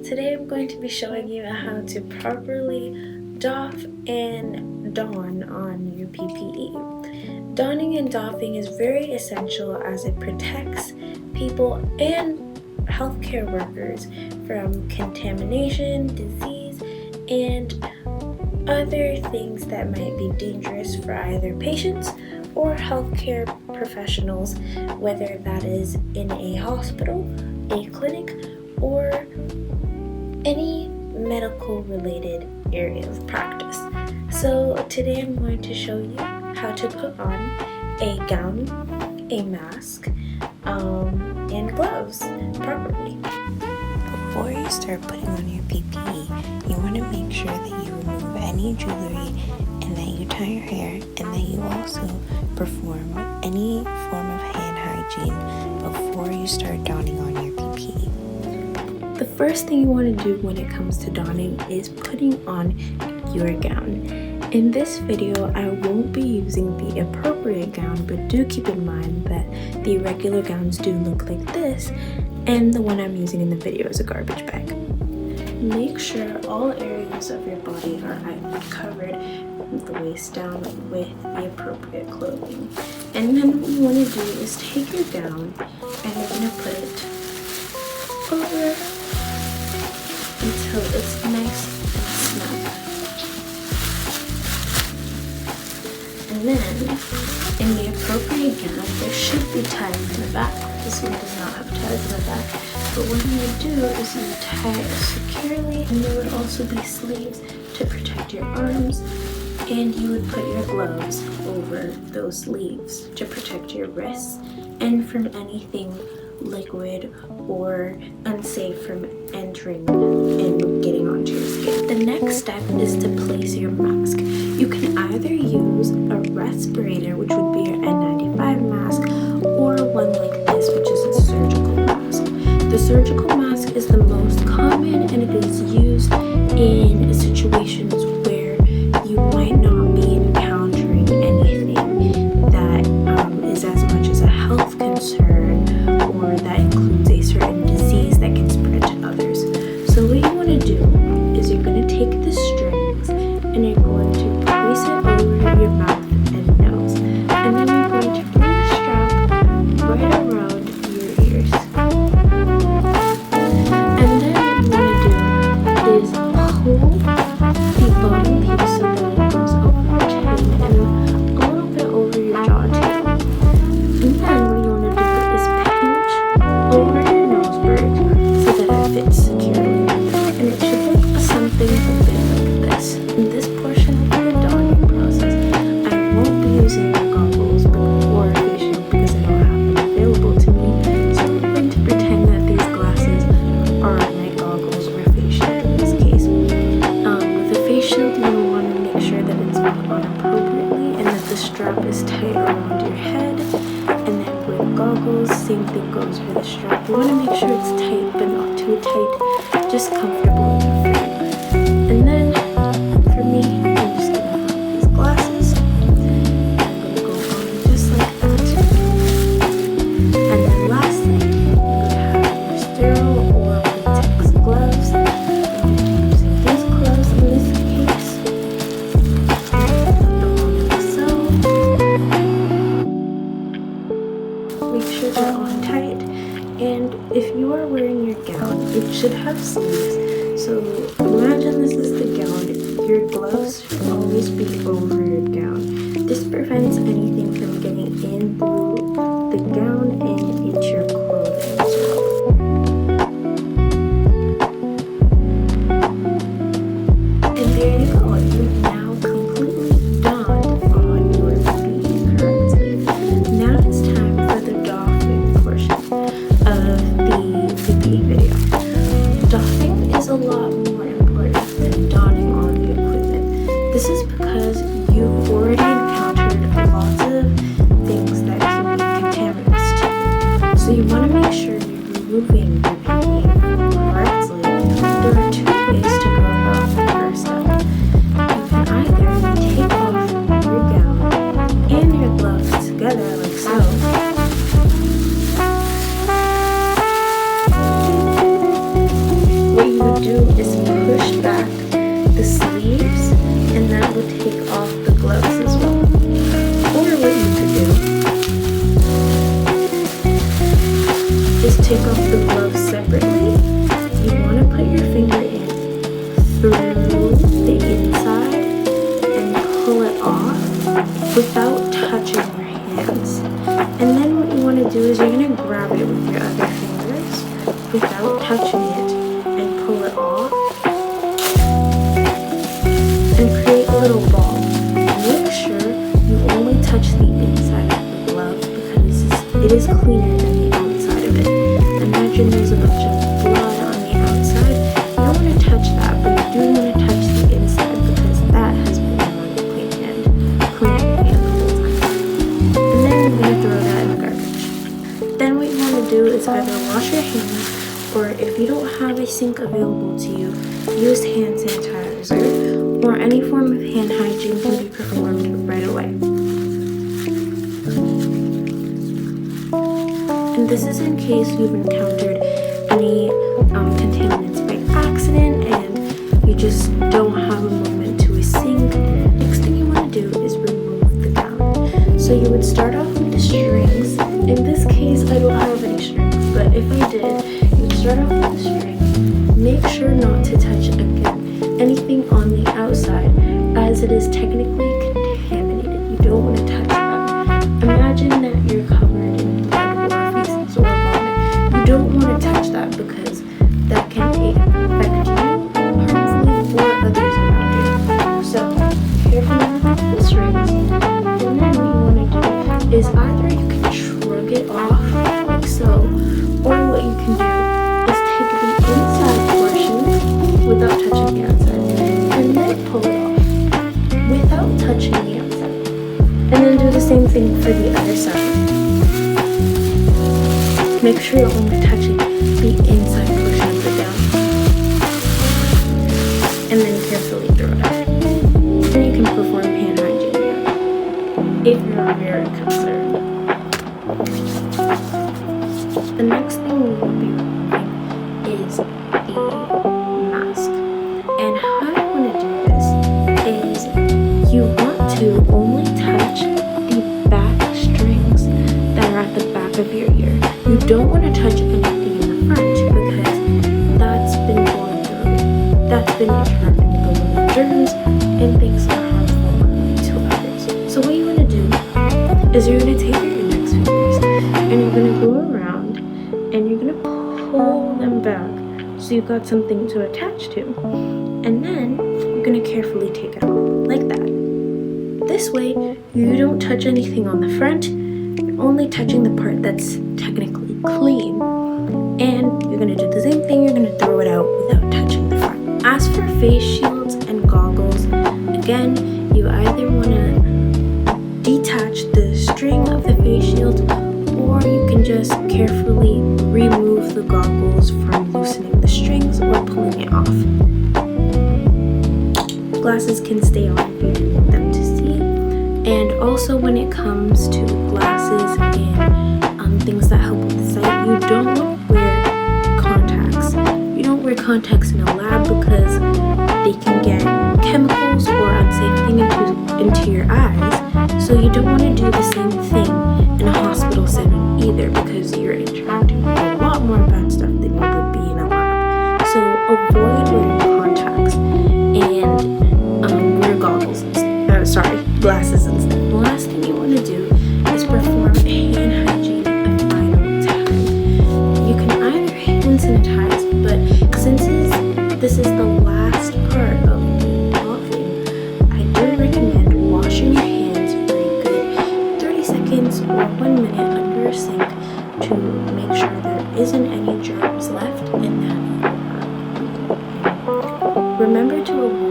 Today I'm going to be showing you how to properly doff and don on your PPE. Donning and doffing is very essential as it protects people and healthcare workers from contamination, disease, and other things that might be dangerous for either patients or healthcare professionals, whether that is in a hospital, a clinic, or any medical related area of practice. So today I'm going to show you how to put on a gown, a mask, and gloves properly. Before you start putting on your PPE, you want to make sure that you remove any jewelry and that you tie your hair and that you also perform any form of hand hygiene before you start donning on your PPE. The first thing you want to do when it comes to donning is putting on your gown. In this video, I won't be using the appropriate gown, but do keep in mind that the regular gowns do look like this, and the one I'm using in the video is a garbage bag. Make sure all areas of your body are covered from the waist down with the appropriate clothing. And then what you want to do is take your gown and you're going to put it over until it's nice and snug. And then, in the appropriate gown, there should be ties in the back. This one does not have ties in the back. But what you would do is you would tie it securely, and there would also be sleeves to protect your arms, and you would put your gloves over those sleeves to protect your wrists and from anything liquid or unsafe from entering and getting onto your skin. The next step is to place your mask. You can either use a respirator, which would be your N95 mask, or one like this, which is a surgical mask. The surgical mask is the most common, and it is used in situations where you might not be encountering anything that is as much as a health concern or that includes a certain disease that can spread to others. So what you want to do is you're going to take the strings and you're going to place it over your mouth and nose, and then you're going to bring the strap right around your ears. And then what you want to do is hold the bottom piece so that it goes over your chin and a little bit over your jaw too. And then what you want to do is pinch over your nose bridge so that it fits securely. And it should look something a bit like this. In this portion of the donning process, I won't be using goggles or face shield because I don't have them available to me. So I'm going to pretend that these glasses are my goggles or face shield in this case. With a face shield, you will want to make sure that it's on appropriately and that the strap is tight around your head. And then with goggles, same thing goes for the strap. You want to make sure it's tight, but not too tight, just comfortable enough for you. And then, for me, I'm just going to have these glasses. I'm going to go on just like that. And then lastly, you're going to have your sterile or latex gloves. I'm going to be using these gloves in this case. Put them on like so. Make sure they're on tight, and if you are wearing your gown, it should have sleeves. So imagine this is the gown. Your gloves should always be over your gown. This prevents anything from getting in through the gown and into your clothing as well. And there you go. You've now completely donned on your PPE correctly. Now it's time for the doffing portion of the PPE video. Doffing is a lot more important than donning on the equipment. This is because you do is push back the sleeves, and that will take off the gloves as well. Or what you could do is take off the gloves separately. You want to put your finger in through the inside and pull it off without touching your hands. And then what you want to do is you're going to grab it with your other fingers without touching it and pull it off and create a little ball. Make sure you only touch the inside of the glove because it is cleaner than the outside of it. Imagine there's a bunch of blood on the outside. You don't want to touch that, but you do want to touch the inside because that has been on your clean hand the whole time. And then you're going to throw that in the garbage. Then what you want to do is either wash your hands, or if you don't have a sink available to you, use hand sanitizer, or any form of hand hygiene can be performed right away. And this is in case you've encountered any contaminants by accident and you just don't have a moment to a sink. Next thing you want to do is remove the gown. So you would start off with the strings. In this case, I don't have any strings, but if I did, you would start off with the string. Make sure not to touch again anything on the outside, as it is technically contaminated. You don't want to touch that. Imagine that you're covered in blood or feces or vomit. You don't want to touch that because that can affect you harmfully or others around you. So carefully with the strings. And then what you want to do is either you can shrug it off like so, or what you can do is take the inside portion without touching the outside, and then pull it off without touching the outside. And then do the same thing for the other side. Make sure you're only touching the inside portion of the gown. And then carefully throw it out. Then you can perform hand hygiene if you're very concerned. The next thing we will be removing is the mask. And how you want to do this is you want to only touch the back strings that are at the back of your ear. You don't want to touch anything in the front because that's been going through. That's been interacting with a lot of germs and things that are harmful to others. So what you want to do is you're going to take your index fingers and you're going to go around and you're going to pull them back so you've got something to attach to. And then you're going to carefully take it off like that. This way, you don't touch anything on the front. You're only touching the part that's technically clean. And you're going to do the same thing. You're going to throw it out without touching the front. As for face shields and goggles, again, you either want to detach the string of the face shield, or you can just carefully remove the goggles from loosening the strings or pulling it off. Glasses can stay on if you do want them to see. And also when it comes to glasses and things that help with the sight, you don't wear contacts. You don't wear contacts in a lab because they can get chemicals or unsafe things into your eyes. So you don't want to do the same thing in a hospital setting either because you're interacting with a lot more bad stuff than you would be in a lab. So avoid wearing contacts and wear goggles glasses instead. The last thing you want to do is perform hand hygiene a final time. You can either hand sanitize, but since this is the last part of the coughing, I do recommend washing your hands for a good 30 seconds or 1 minute under a sink to make sure there isn't any germs left and that you are. Remember to avoid